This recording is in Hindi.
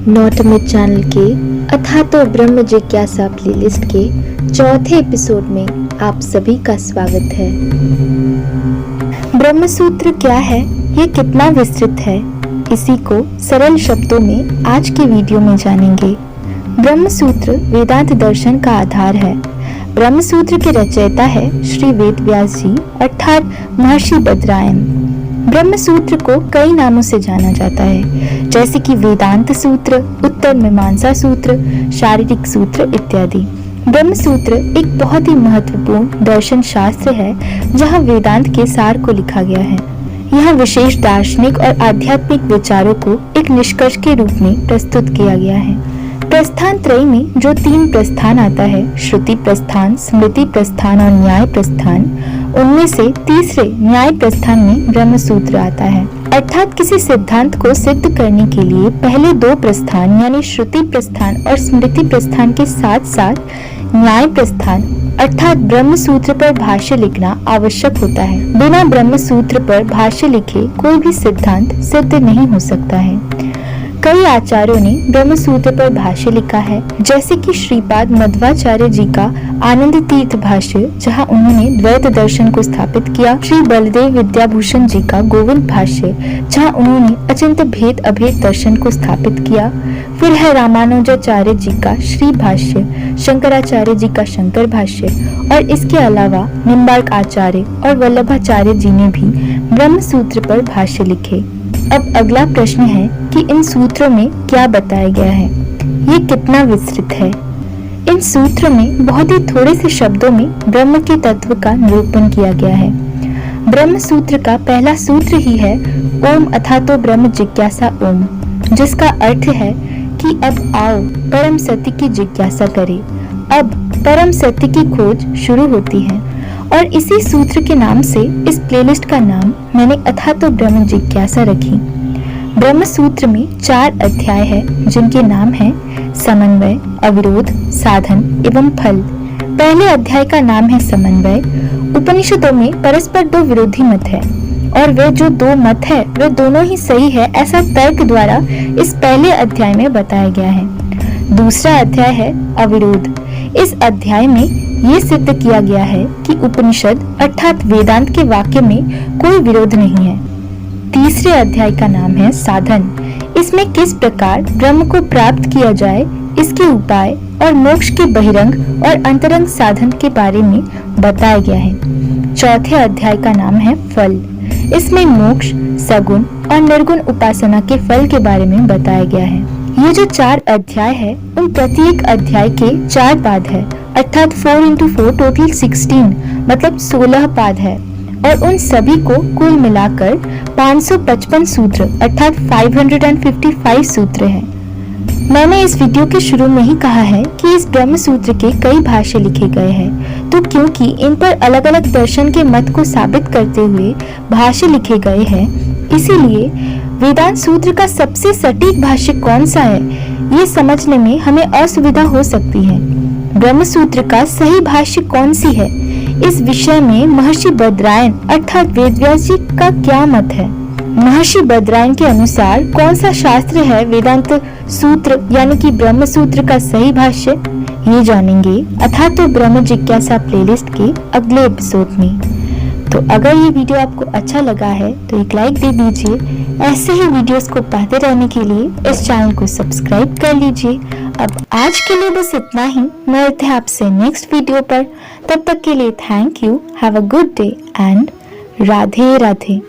नॉटमिट चैनल के अथा तो ब्रह्म जिज्ञासा प्लेलिस्ट के चौथे एपिसोड में आप सभी का स्वागत है। ब्रह्म सूत्र क्या है, ये कितना विस्तृत है, इसी को सरल शब्दों में आज के वीडियो में जानेंगे। ब्रह्म सूत्र वेदांत दर्शन का आधार है। ब्रह्म सूत्र के रचयिता है श्री वेद व्यास जी अर्थात महर्षि बद्रायन। ब्रह्म सूत्र को कई नामों से जाना जाता है, जैसे कि वेदांत सूत्र, उत्तर मीमांसा सूत्र, शारीरिक सूत्र इत्यादि। ब्रह्म सूत्र एक बहुत ही महत्वपूर्ण दर्शन शास्त्र है, जहां वेदांत के सार को लिखा गया है। यहाँ विशेष दार्शनिक और आध्यात्मिक विचारों को एक निष्कर्ष के रूप में प्रस्तुत किया गया है। प्रस्थान त्रय में जो 3 प्रस्थान आता है, श्रुति प्रस्थान, स्मृति प्रस्थान और न्याय प्रस्थान, उनमें से तीसरे न्याय प्रस्थान में ब्रह्म सूत्र आता है। अर्थात किसी सिद्धांत को सिद्ध करने के लिए पहले 2 प्रस्थान यानी श्रुति प्रस्थान और स्मृति प्रस्थान के साथ साथ न्याय प्रस्थान अर्थात ब्रह्म सूत्र पर भाष्य लिखना आवश्यक होता है। बिना ब्रह्म सूत्र पर भाष्य लिखे कोई भी सिद्धांत सिद्ध नहीं हो सकता है। कई आचार्यों ने ब्रह्म सूत्र पर भाष्य लिखा है, जैसे कि श्रीपाद मध्वाचार्य जी का आनंद तीर्थ भाष्य, जहां उन्होंने द्वैत दर्शन को स्थापित किया, श्री बलदेव विद्याभूषण जी का गोविंद भाष्य, जहां उन्होंने अचिंत भेद अभेद दर्शन को स्थापित किया। फिर है रामानुजाचार्य जी का श्री भाष्य, शंकराचार्य जी का शंकर भाष्य और इसके अलावा निम्बार्क आचार्य और वल्लभाचार्य जी ने भी ब्रह्म सूत्र पर भाष्य लिखे। अब अगला प्रश्न है कि इन सूत्रों में क्या बताया गया है, ये कितना विस्तृत है। इन सूत्रों में बहुत ही थोड़े से शब्दों में ब्रह्म के तत्व का निरूपण किया गया है। ब्रह्म सूत्र का पहला सूत्र ही है ओम अथा तो ब्रह्म जिज्ञासा ओम, जिसका अर्थ है कि अब आओ परम सत्य की जिज्ञासा करें। अब परम सत्य की खोज शुरू होती है और इसी सूत्र के नाम से इस प्लेलिस्ट का नाम मैंने अथा तो ब्रह्म जिज्ञासा रखी। ब्रह्म सूत्र में 4 अध्याय हैं, जिनके नाम हैं समन्वय, अविरोध, साधन एवं फल। पहले अध्याय का नाम है समन्वय। उपनिषदों में परस्पर 2 विरोधी मत है और वे जो 2 मत है वे दोनों ही सही है, ऐसा तर्क द्वारा इस पहले अध्याय में बताया गया है। दूसरा अध्याय है अविरोध। इस अध्याय में ये सिद्ध किया गया है कि उपनिषद अर्थात वेदांत के वाक्य में कोई विरोध नहीं है। तीसरे अध्याय का नाम है साधन। इसमें किस प्रकार ब्रह्म को प्राप्त किया जाए, इसके उपाय और मोक्ष के बहिरंग और अंतरंग साधन के बारे में बताया गया है। चौथे अध्याय का नाम है फल। इसमें मोक्ष, सगुण और निर्गुण उपासना के फल के बारे में बताया गया है। ये जो 4 अध्याय है, उन प्रत्येक अध्याय के 4 पाद है, अर्थात 4 into 4 टोटल 16 मतलब 16 पाद है और उन सभी को कुल मिलाकर 555 सूत्र अर्थात 555 सूत्र है। मैंने इस वीडियो के शुरू में ही कहा है कि इस ब्रह्म सूत्र के कई भाष्य लिखे गए हैं, तो क्योंकि इन पर अलग अलग दर्शन के मत को साबित करते हुए भाष्य लिखे गए हैं, इसीलिए वेदांत सूत्र का सबसे सटीक भाष्य कौन सा है, ये समझने में हमें असुविधा हो सकती है। ब्रह्म सूत्र का सही भाष्य कौन सी है, इस विषय में महर्षि बद्रायन अर्थात वेदव्यास जी का क्या मत है। महर्षि बद्रायन के अनुसार कौन सा शास्त्र है वेदांत सूत्र यानी कि ब्रह्म सूत्र का सही भाष्य, ये जानेंगे अथा तो ब्रह्म जिज्ञासा प्लेलिस्ट के अगले एपिसोड में। तो अगर ये वीडियो आपको अच्छा लगा है तो एक लाइक दे दीजिए। ऐसे ही वीडियोस को पाते रहने के लिए इस चैनल को सब्सक्राइब कर लीजिए। अब आज के लिए बस इतना ही। मिलते हैं आपसे नेक्स्ट वीडियो पर। तब तक के लिए thank you, have a good day and Radhe Radhe.